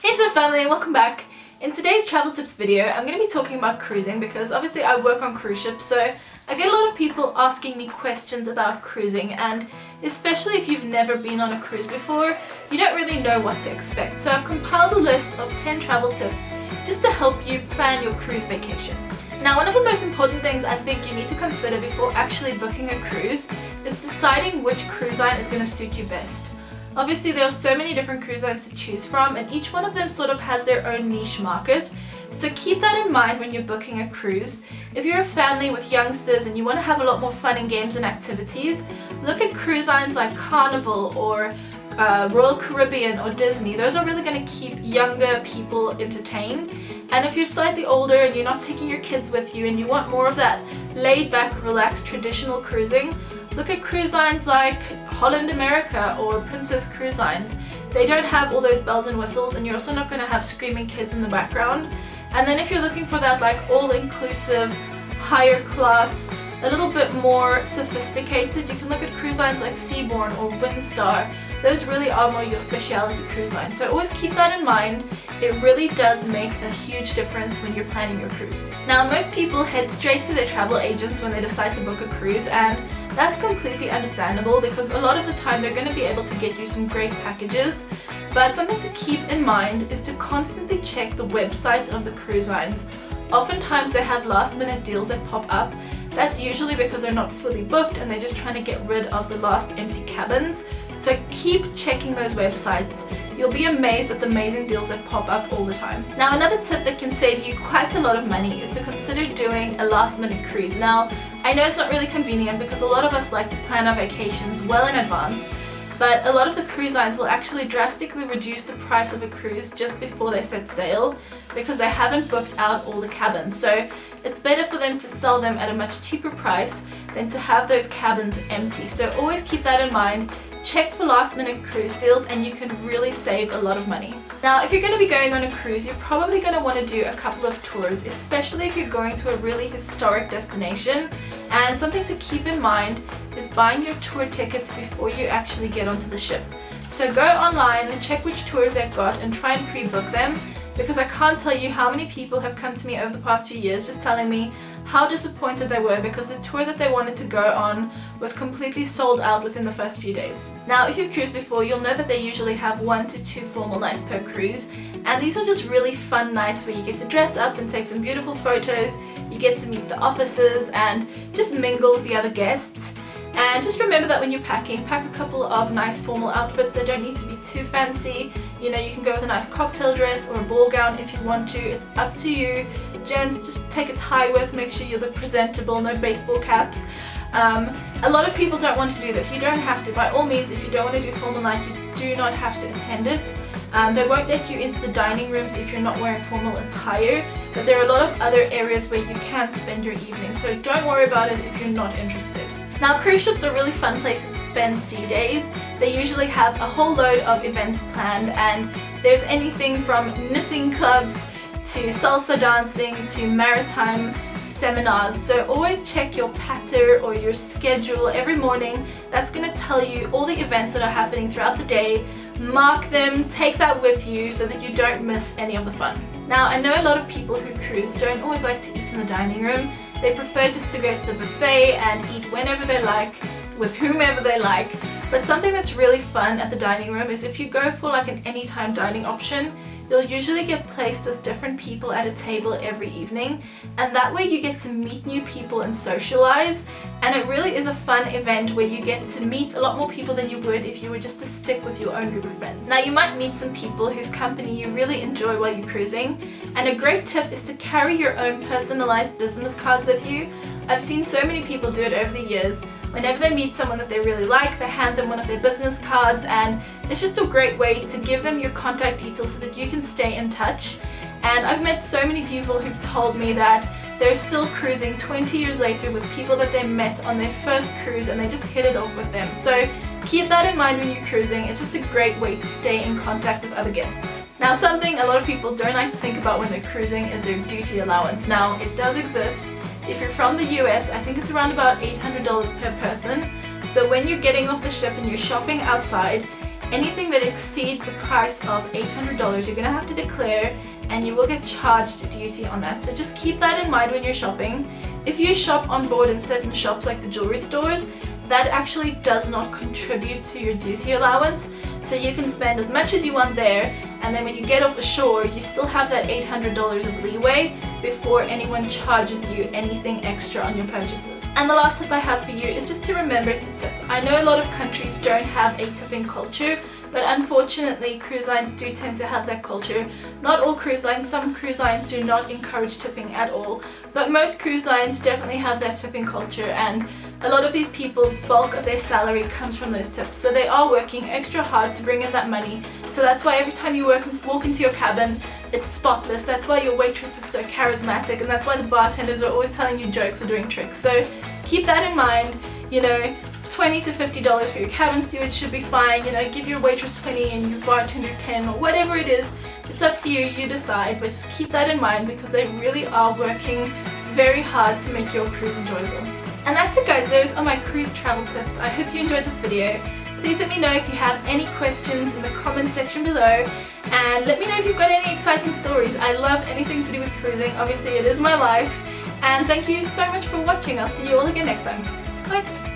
Hey Tour family, welcome back. In today's travel tips video, I'm going to be talking about cruising because obviously I work on cruise ships, so I get a lot of people asking me questions about cruising, and especially if you've never been on a cruise before, you don't really know what to expect. So I've compiled a list of 10 travel tips just to help you plan your cruise vacation. Now, one of the most important things I think you need to consider before actually booking a cruise is deciding which cruise line is going to suit you best. Obviously, there are so many different cruise lines to choose from, and each one of them sort of has their own niche market. So keep that in mind when you're booking a cruise. If you're a family with youngsters and you want to have a lot more fun and games and activities, look at cruise lines like Carnival or Royal Caribbean or Disney. Those are really going to keep younger people entertained. And if you're slightly older and you're not taking your kids with you and you want more of that laid-back, relaxed, traditional cruising, look at cruise lines like Holland America or Princess Cruise Lines. They don't have all those bells and whistles, and you're also not going to have screaming kids in the background. And then if you're looking for that like all-inclusive, higher class, a little bit more sophisticated, you can look at cruise lines like Seabourn or Windstar. Those really are more your specialty cruise lines. So always keep that in mind. It really does make a huge difference when you're planning your cruise. Now, most people head straight to their travel agents when they decide to book a cruise, and that's completely understandable because a lot of the time they're going to be able to get you some great packages. But something to keep in mind is to constantly check the websites of the cruise lines. Oftentimes they have last minute deals that pop up. That's usually because they're not fully booked and they're just trying to get rid of the last empty cabins. So keep checking those websites. You'll be amazed at the amazing deals that pop up all the time. Now, another tip that can save you quite a lot of money is to consider doing a last minute cruise. Now, I know it's not really convenient because a lot of us like to plan our vacations well in advance, but a lot of the cruise lines will actually drastically reduce the price of a cruise just before they set sail because they haven't booked out all the cabins. So it's better for them to sell them at a much cheaper price than to have those cabins empty. So always keep that in mind. Check for last minute cruise deals and you can really save a lot of money. Now, if you're going to be going on a cruise, you're probably going to want to do a couple of tours, especially if you're going to a really historic destination. And something to keep in mind is buying your tour tickets before you actually get onto the ship. So go online and check which tours they've got and try and pre-book them, because I can't tell you how many people have come to me over the past few years just telling me how disappointed they were because the tour that they wanted to go on was completely sold out within the first few days. Now, if you've cruised before, you'll know that they usually have 1 to 2 formal nights per cruise, and these are just really fun nights where you get to dress up and take some beautiful photos, you get to meet the officers and just mingle with the other guests. And just remember that when you're packing, pack a couple of nice formal outfits. They don't need to be too fancy. You know, you can go with a nice cocktail dress or a ball gown if you want to. It's up to you. Gents, just take a tie with, make sure you look presentable, no baseball caps. A lot of people don't want to do this. You don't have to. By all means, if you don't want to do formal night, you do not have to attend it. They won't let you into the dining rooms if you're not wearing formal attire, but there are a lot of other areas where you can spend your evening, so don't worry about it if you're not interested. Now, cruise ships are really fun places to spend sea days. They usually have a whole load of events planned, and there's anything from knitting clubs to salsa dancing to maritime seminars. So always check your patter or your schedule every morning. That's going to tell you all the events that are happening throughout the day. Mark them, take that with you so that you don't miss any of the fun. Now, I know a lot of people who cruise don't always like to eat in the dining room. They prefer just to go to the buffet and eat whenever they like, with whomever they like. But something that's really fun at the dining room is if you go for like an anytime dining option, you'll usually get placed with different people at a table every evening, and that way you get to meet new people and socialize, and it really is a fun event where you get to meet a lot more people than you would if you were just to stick with your own group of friends. Now, you might meet some people whose company you really enjoy while you're cruising, and a great tip is to carry your own personalized business cards with you. I've seen so many people do it over the years. Whenever they meet someone that they really like, they hand them one of their business cards, and it's just a great way to give them your contact details so that you can stay in touch. And I've met so many people who've told me that they're still cruising 20 years later with people that they met on their first cruise and they just hit it off with them. So keep that in mind when you're cruising. It's just a great way to stay in contact with other guests. Now, something a lot of people don't like to think about when they're cruising is their duty allowance. Now, it does exist. If you're from the US, I think it's around about $800 per person. So when you're getting off the ship and you're shopping outside, anything that exceeds the price of $800, you're going to have to declare and you will get charged duty on that. So just keep that in mind when you're shopping. If you shop on board in certain shops like the jewelry stores, that actually does not contribute to your duty allowance. So you can spend as much as you want there, and then when you get off the shore, you still have that $800 of leeway before anyone charges you anything extra on your purchases. And the last tip I have for you is just to remember to tip. I know a lot of countries don't have a tipping culture, but unfortunately cruise lines do tend to have that culture. Not all cruise lines, some cruise lines do not encourage tipping at all, but most cruise lines definitely have that tipping culture, and a lot of these people's bulk of their salary comes from those tips. So they are working extra hard to bring in that money. So that's why every time you walk into your cabin, it's spotless. That's why your waitress is so charismatic, and that's why the bartenders are always telling you jokes or doing tricks. So keep that in mind. You know, $20 to $50 for your cabin steward should be fine. You know, give your waitress 20 and your bartender 10 or whatever it is. It's up to you, you decide, but just keep that in mind because they really are working very hard to make your cruise enjoyable. And that's it guys, those are my cruise travel tips. I hope you enjoyed this video. Please let me know if you have any questions in the comment section below, and let me know if you've got any exciting stories. I love anything to do with cruising, obviously it is my life. And thank you so much for watching. I'll see you all again next time. Bye!